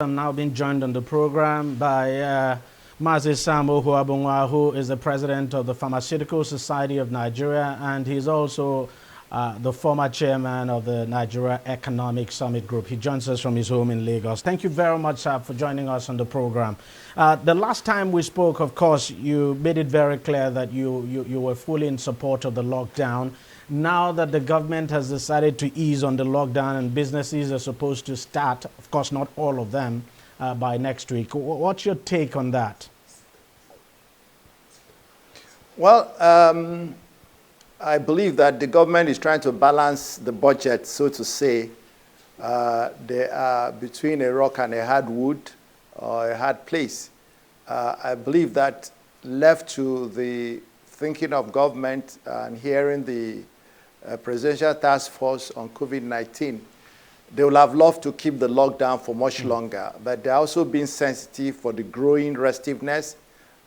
I'm now being joined on the program by Mazi Sambo Huabungwa, who is the president of the Pharmaceutical Society of Nigeria, and he's also the former chairman of the Nigeria Economic Summit Group. He joins us from his home in Lagos. Thank you very much, sir, for joining us on the program. The last time we spoke, of course, you made it very clear that you were fully in support of the lockdown. Now that the government has decided to ease on the lockdown and businesses are supposed to start, of course, not all of them, by next week. What's your take on that? Well, I believe that the government is trying to balance the budget, so to say. They are between a rock and a hard wood or a hard place. I believe that left to the thinking of government and hearing the presidential task force on COVID-19, they will have loved to keep the lockdown for much longer, but they're also being sensitive for the growing restiveness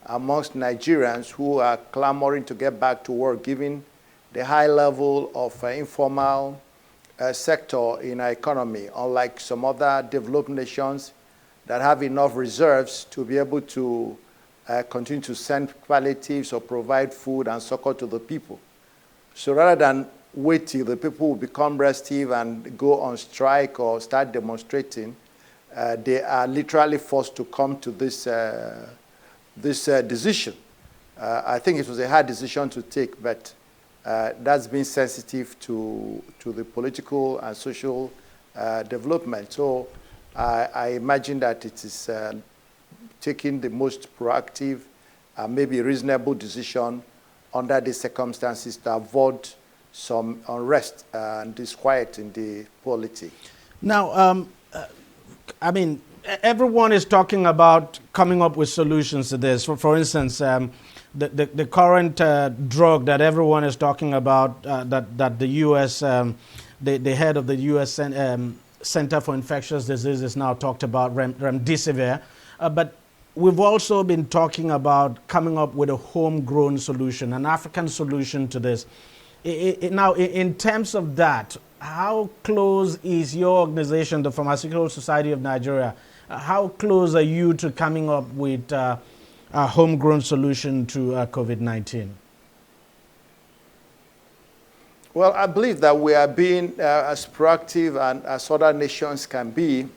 amongst Nigerians who are clamoring to get back to work, given the high level of informal sector in our economy, unlike some other developed nations that have enough reserves to be able to continue to send palliatives or provide food and succor to the people. So rather than wait till the people will become restive and go on strike or start demonstrating, they are literally forced to come to this decision. I think it was a hard decision to take, but that's been sensitive to the political and social development. So I imagine that it is taking the most proactive and maybe reasonable decision under the circumstances to avoid some unrest and disquiet in the polity. Now, I mean, everyone is talking about coming up with solutions to this. For instance, the current drug that everyone is talking about, that the U.S., the head of the U.S. Center for Infectious Diseases now talked about, remdesivir, but we've also been talking about coming up with a homegrown solution, an African solution to this. Now, in terms of that, how close is your organization, the Pharmaceutical Society of Nigeria? How close are you to coming up with a homegrown solution to COVID-19? Well, I believe that we are being as proactive and as other nations can be.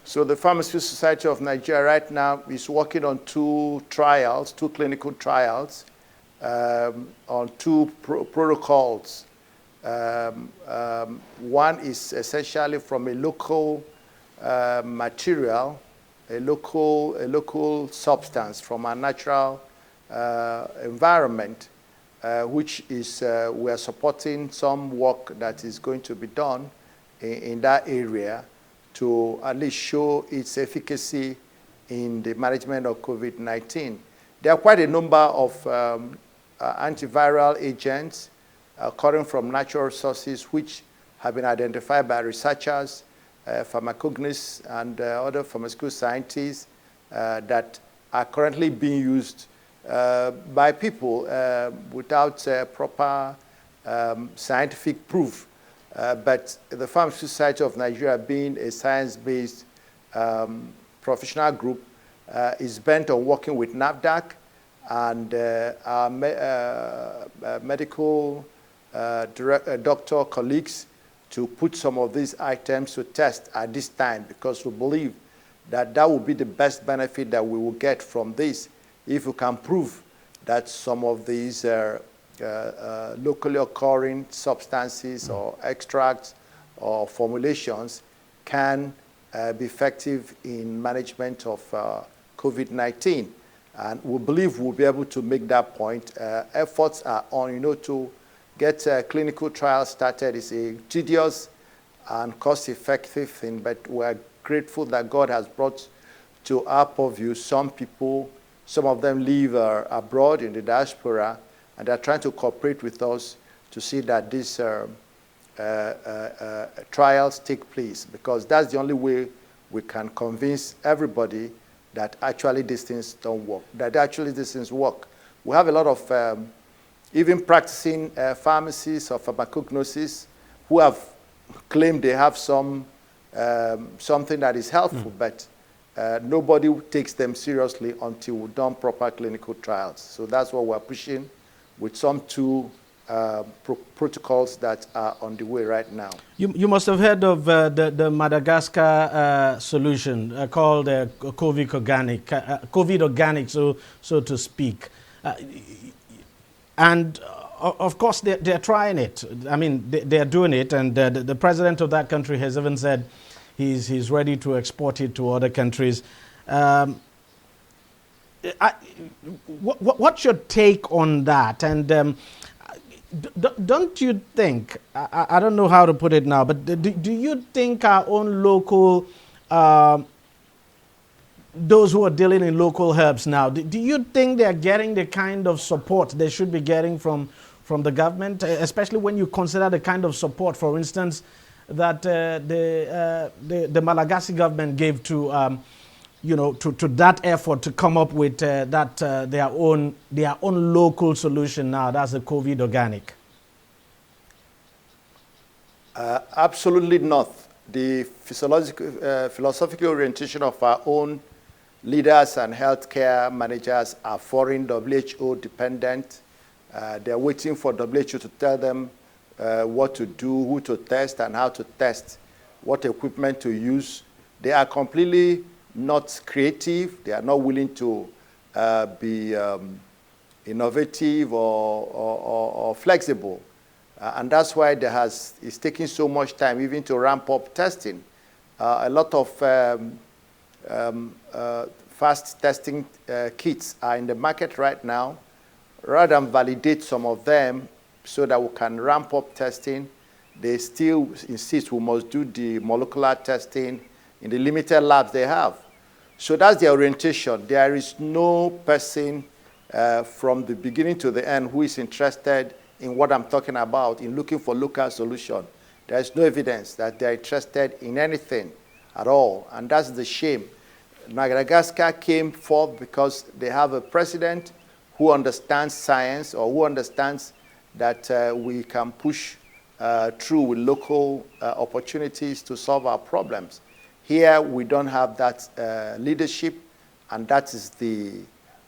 So the Pharmaceutical Society of Nigeria right now is working on two clinical trials, on two protocols. One is essentially from a local material, a local substance from a natural environment, which is we are supporting some work that is going to be done in that area to at least show its efficacy in the management of COVID-19. There are quite a number of antiviral agents occurring from natural sources which have been identified by researchers, pharmacognosy, and other pharmaceutical scientists that are currently being used by people without proper scientific proof. But the Pharmaceutical Society of Nigeria, being a science-based professional group, is bent on working with NAFDAC and our medical doctor colleagues to put some of these items to test at this time, because we believe that that will be the best benefit that we will get from this if we can prove that some of these locally occurring substances or extracts or formulations can be effective in management of COVID-19. And we believe we'll be able to make that point. Efforts are on, to get clinical trials started. Is a tedious and cost-effective thing, but we're grateful that God has brought to our purview some people. Some of them live abroad in the diaspora, and they're trying to cooperate with us to see that these trials take place, because that's the only way we can convince everybody that actually these things don't work, that actually these things work. We have a lot of even practicing pharmacists or pharmacognosis who have claimed they have something that is helpful, but nobody takes them seriously until we've done proper clinical trials. So that's what we're pushing with some two protocols that are on the way right now. You must have heard of the Madagascar solution called COVID organic, so to speak. And of course, they're trying it. I mean, they're doing it, and the president of that country has even said he's ready to export it to other countries. What's your take on that? And don't you think, I don't know how to put it now, but do you think our own local, those who are dealing in local herbs now, do you think they're getting the kind of support they should be getting from the government, especially when you consider the kind of support, for instance, that the Malagasy government gave to to that effort to come up with their own local solution now? That's the COVID organic. Absolutely not. The philosophical orientation of our own leaders and healthcare managers are foreign WHO dependent. They're waiting for WHO to tell them what to do, who to test, and how to test, what equipment to use. They are completely not creative. They are not willing to be innovative or flexible. And that's why it's taking so much time even to ramp up testing. A lot of fast testing kits are in the market right now. Rather than validate some of them so that we can ramp up testing, they still insist we must do the molecular testing in the limited labs they have. So that's the orientation. There is no person from the beginning to the end who is interested in what I'm talking about, in looking for local solution. There is no evidence that they're interested in anything at all, and that's the shame. Madagascar came forth because they have a president who understands science, or who understands that we can push through with local opportunities to solve our problems. Here, we don't have that leadership, and that is the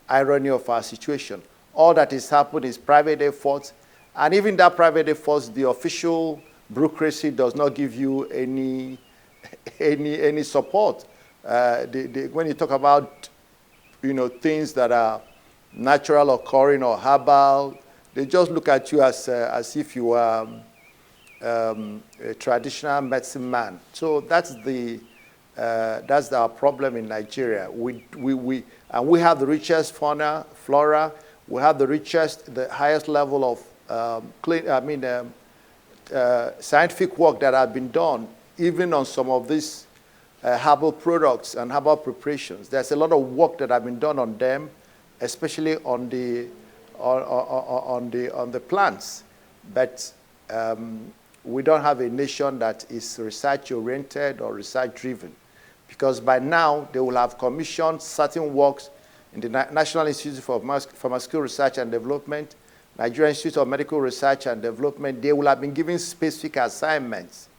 irony of our situation. All that is happening is private efforts, and even that private efforts, the official bureaucracy does not give you any support. When you talk about things that are natural occurring or herbal, they just look at you as if you are a traditional medicine man. So that's our problem in Nigeria. We have the richest fauna, flora. We have the highest level of scientific work that have been done, even on some of these herbal products and herbal preparations. There's a lot of work that have been done on them, especially on the plants. But we don't have a nation that is research-oriented or research-driven, because by now they will have commissioned certain works in the National Institute for Pharmaceutical Research and Development, Nigerian Institute of Medical Research and Development. They will have been given specific assignments,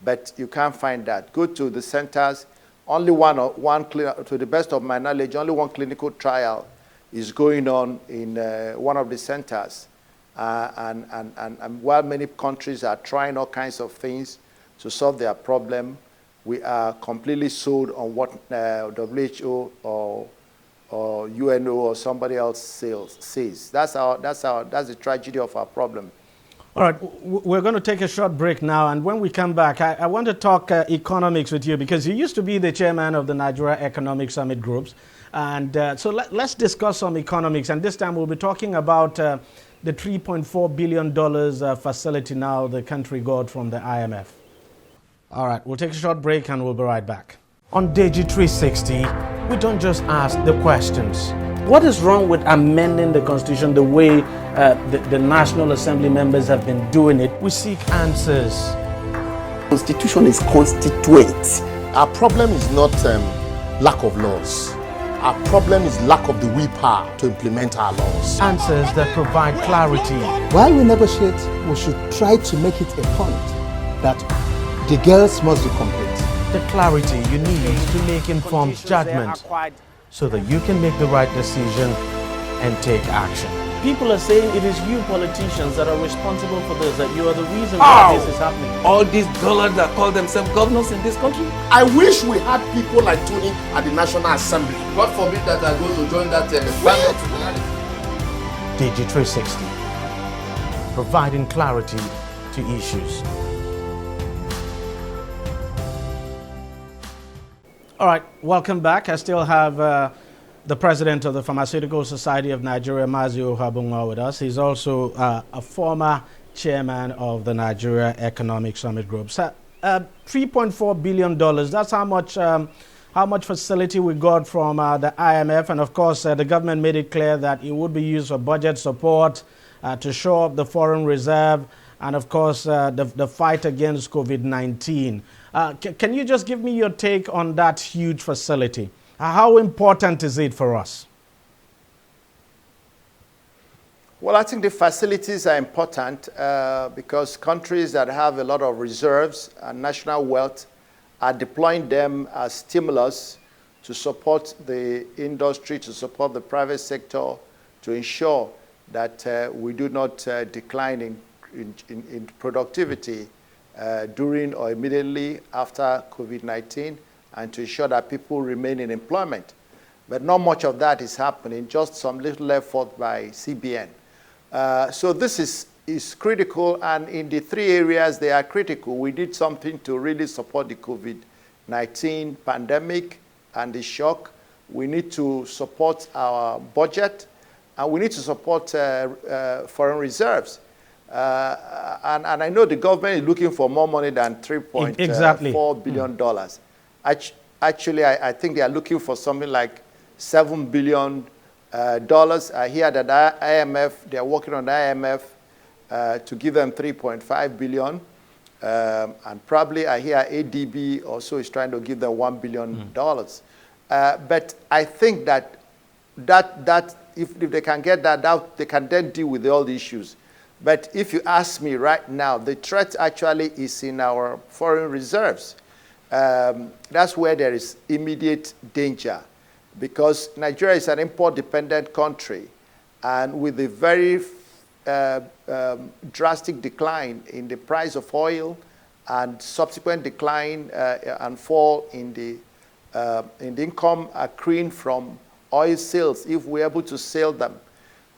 but you can't find that. Go to the centers. Only to the best of my knowledge, only one clinical trial is going on in one of the centers. And while many countries are trying all kinds of things to solve their problem, we are completely sold on what WHO or UNO or somebody else says. That's the tragedy of our problem. All right, we're going to take a short break now, and when we come back, I want to talk economics with you, because you used to be the chairman of the Nigeria Economic Summit Groups, and so let's discuss some economics, and this time we'll be talking about the $3.4 billion facility now the country got from the IMF. All right, we'll take a short break and we'll be right back. On DEJI 360, we don't just ask the questions. What is wrong with amending the Constitution the way the National Assembly members have been doing it? We seek answers. Constitution is constituent. Our problem is not lack of laws. Our problem is lack of the willpower to implement our laws. Answers that provide clarity. While we negotiate, we should try to make it a point that the girls must be complete. the clarity you need to make informed judgment so that you can make the right decision and take action. People are saying it is you politicians that are responsible for this, that you are the reason why this is happening. All these dollars that call themselves governors in this country. I wish we had people like Tony at the National Assembly. God forbid that I go to join that panel. DEJI 360, providing clarity to issues. All right, welcome back. I still have the president of the Pharmaceutical Society of Nigeria, Mazio Habunga, with us. He's also a former chairman of the Nigeria Economic Summit Group. So, $3.4 billion, that's how much facility we got from the IMF. And of course, the government made it clear that it would be used for budget support to shore up the foreign reserve and of course the fight against COVID-19. Can you just give me your take on that huge facility? How important is it for us? Well, I think the facilities are important because countries that have a lot of reserves and national wealth are deploying them as stimulus to support the industry, to support the private sector, to ensure that we do not decline in productivity during or immediately after COVID-19, and to ensure that people remain in employment. But not much of that is happening, just some little effort by CBN. So this is critical, and in the three areas they are critical. We did something to really support the COVID-19 pandemic and the shock. We need to support our budget, and we need to support foreign reserves. And I know the government is looking for more money than $3.4 billion. Actually, I think they are looking for something like $7 billion. I hear that IMF, they are working on the IMF to give them $3.5 billion. And probably I hear ADB also is trying to give them $1 billion. But I think that if they can get that, they can then deal with all the issues. But if you ask me right now, the threat actually is in our foreign reserves. That's where there is immediate danger, because Nigeria is an import-dependent country, and with a very drastic decline in the price of oil and subsequent decline and fall in the income accruing from oil sales, if we're able to sell them,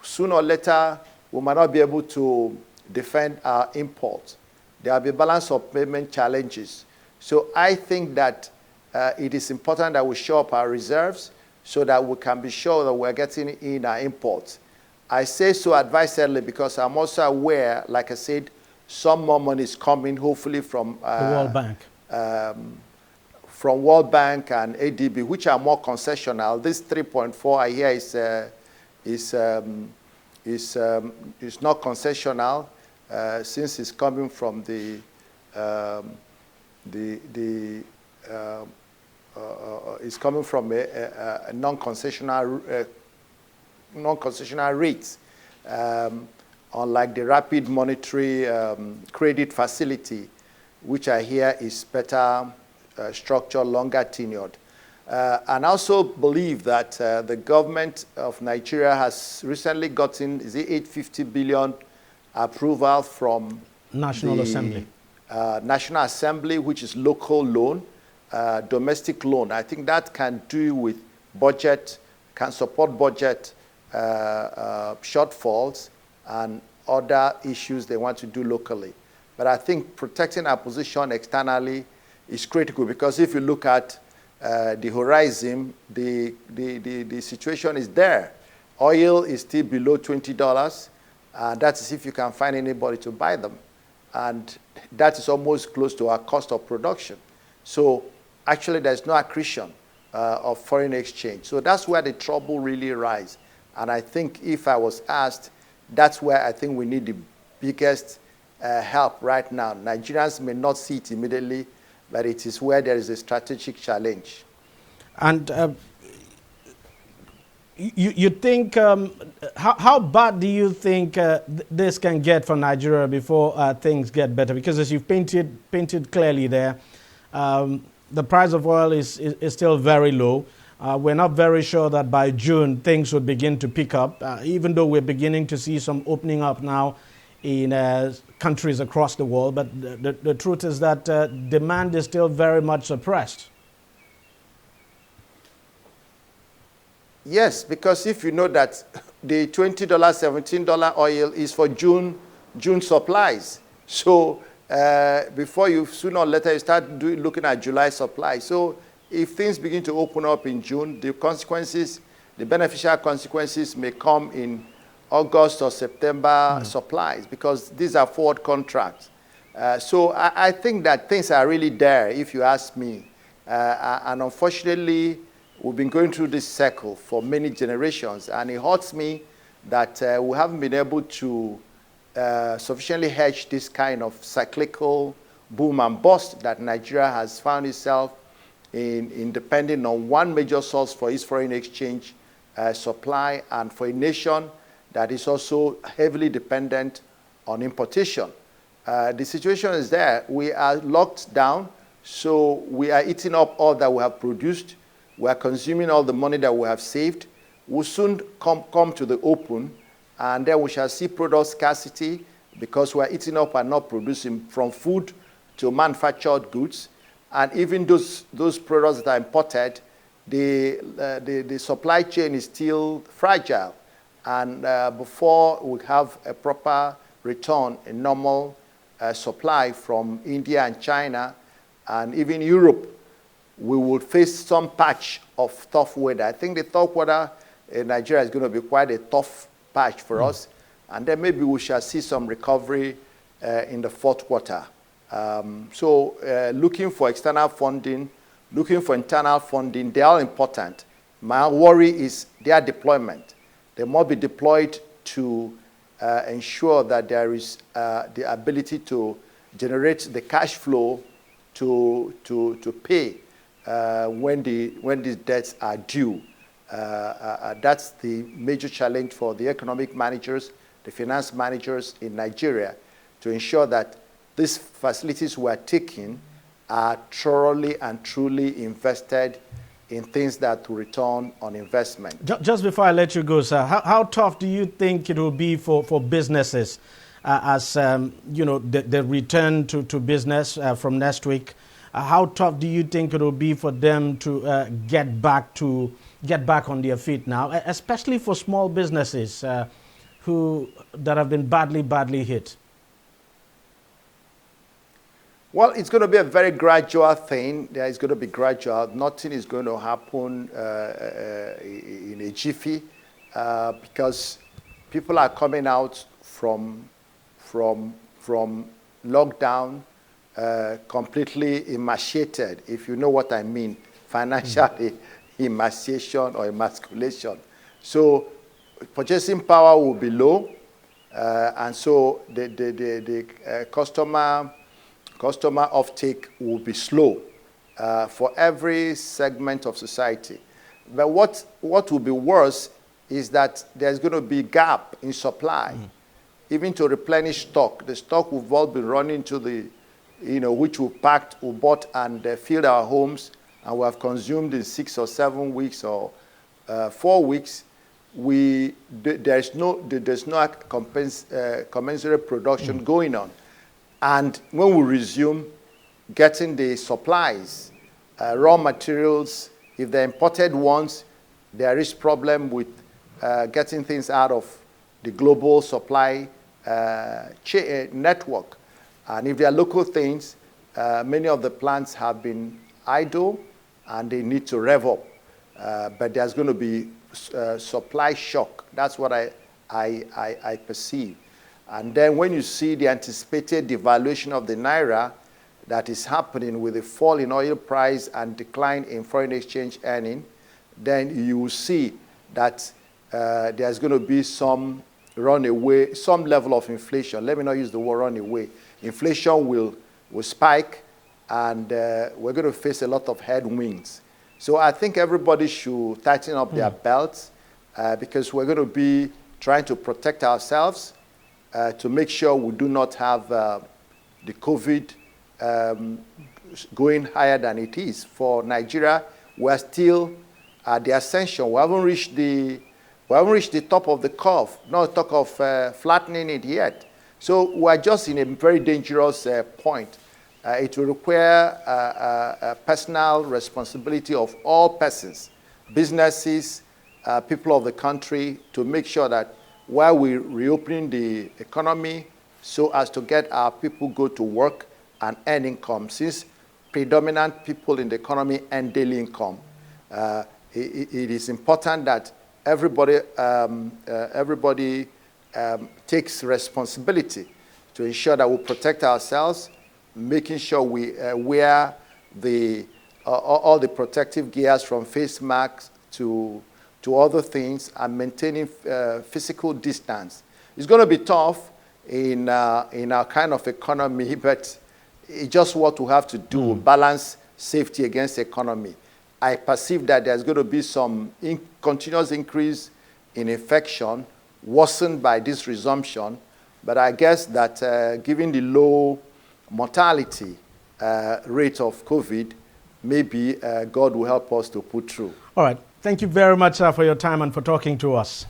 sooner or later we might not be able to defend our imports. There will be balance of payment challenges. So I think that it is important that we shore up our reserves so that we can be sure that we're getting in our imports. I say so advisedly because I'm also aware, like I said, some more money is coming, hopefully from the World Bank. From World Bank and ADB, which are more concessional. This 3.4 I hear is not concessional since it's coming from it's coming from a non-concessional rates, unlike the rapid monetary credit facility, which I hear is better structured, longer tenured. And I also believe that the government of Nigeria has recently gotten, is it $850 billion approval from National Assembly. National Assembly, which is local loan, domestic loan. I think that can do with budget, can support budget shortfalls and other issues they want to do locally. But I think protecting our position externally is critical, because if you look at the horizon, the situation is there. Oil is still below $20, and that is if you can find anybody to buy them. And that is almost close to our cost of production. So actually there's no accretion of foreign exchange. So that's where the trouble really lies. And I think if I was asked, that's where I think we need the biggest help right now. Nigerians may not see it immediately, but it is where there is a strategic challenge. And you think, how bad do you think this can get for Nigeria before things get better? Because as you've painted clearly there, the price of oil is still very low. We're not very sure that by June things would begin to pick up, even though we're beginning to see some opening up now in countries across the world. But the truth is that demand is still very much suppressed. Yes, because if you know that the $20, $17 oil is for June supplies. So before you, sooner or later, you start looking at July supply. So if things begin to open up in June, the consequences, the beneficial consequences may come in August or September supplies, because these are forward contracts. So I think that things are really there, if you ask me. And unfortunately, we've been going through this cycle for many generations, and it hurts me that we haven't been able to sufficiently hedge this kind of cyclical boom and bust that Nigeria has found itself in depending on one major source for its foreign exchange supply, and for a nation that is also heavily dependent on importation. The situation is there. We are locked down, so we are eating up all that we have produced. We are consuming all the money that we have saved. We'll soon come to the open, and then we shall see product scarcity because we are eating up and not producing, from food to manufactured goods. And even those products that are imported, the supply chain is still fragile. And before we have a proper return in normal supply from India and China and even Europe, we will face some patch of tough weather. I think the tough weather in Nigeria is going to be quite a tough patch for us. And then maybe we shall see some recovery in the fourth quarter. So looking for external funding, looking for internal funding, they are important. My worry is their deployment. They must be deployed to ensure that there is the ability to generate the cash flow to pay when these debts are due. That's the major challenge for the economic managers, the finance managers in Nigeria, to ensure that these facilities we are taking are thoroughly and truly invested in things that will return on investment. Just before I let you go, sir, how tough do you think it will be for businesses as you know, the return to business from next week? How tough do you think it will be for them to get back on their feet now, especially for small businesses that have been badly hit? Well, it's going to be a very gradual thing. There is going to be gradual. Nothing is going to happen in a jiffy because people are coming out from lockdown completely emaciated, if you know what I mean, financially emaciation or emasculation. So purchasing power will be low, and so the customer offtake will be slow for every segment of society. But what will be worse is that there's going to be gap in supply, even to replenish stock. The stock we've all been running to the, which we packed, we bought and filled our homes, and we have consumed in 6 or 7 weeks or 4 weeks. There's no commensurate production going on. And when we resume getting the supplies, raw materials, if they're imported ones, there is problem with getting things out of the global supply network. And if they are local things, many of the plants have been idle and they need to rev up. But there's going to be supply shock. That's what I perceive. And then when you see the anticipated devaluation of the Naira that is happening with a fall in oil price and decline in foreign exchange earning, then you will see that there's going to be some runaway, some level of inflation. Let me not use the word runaway. Inflation will spike, and we're going to face a lot of headwinds. So I think everybody should tighten up their belts because we're going to be trying to protect ourselves to make sure we do not have the COVID going higher than it is. For Nigeria, we're still at the ascension. We haven't reached the top of the curve, not talk of flattening it yet. So we're just in a very dangerous point. It will require a personal responsibility of all persons, businesses, people of the country, to make sure that while we're reopening the economy, so as to get our people go to work and earn income, since predominant people in the economy earn daily income. It is important that everybody takes responsibility to ensure that we protect ourselves, making sure we wear all the protective gears from face masks to other things, and maintaining physical distance. It's going to be tough in our kind of economy, but it's just what we have to do, balance safety against economy. I perceive that there's going to be some continuous increase in infection, worsened by this resumption, but I guess that given the low mortality rate of COVID, maybe God will help us to put through. All right. Thank you very much for your time and for talking to us.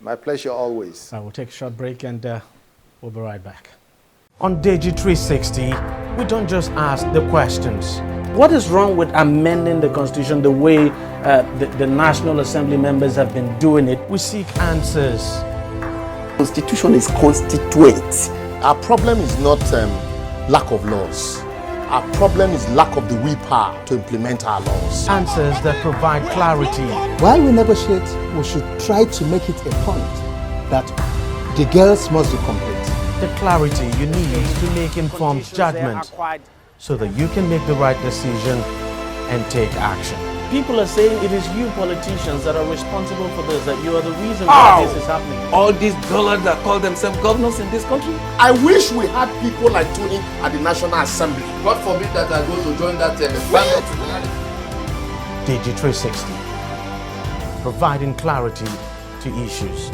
My pleasure always. We'll take a short break and we'll be right back. On DEJI 360, we don't just ask the questions. What is wrong with amending the Constitution the way the National Assembly members have been doing it? We seek answers. The Constitution is constituent. Our problem is not lack of laws. Our problem is lack of the willpower to implement our laws. Answers that provide clarity. While we negotiate, we should try to make it a point that the girls must be complete. The clarity you need to make informed judgment so that you can make the right decision and take action. People are saying it is you politicians that are responsible for this, that you are the reason why this is happening. All these dullards that call themselves governors in this country. I wish we had people like Tony at the National Assembly. God forbid that I go to join that panel. DEJI 360, providing clarity to issues.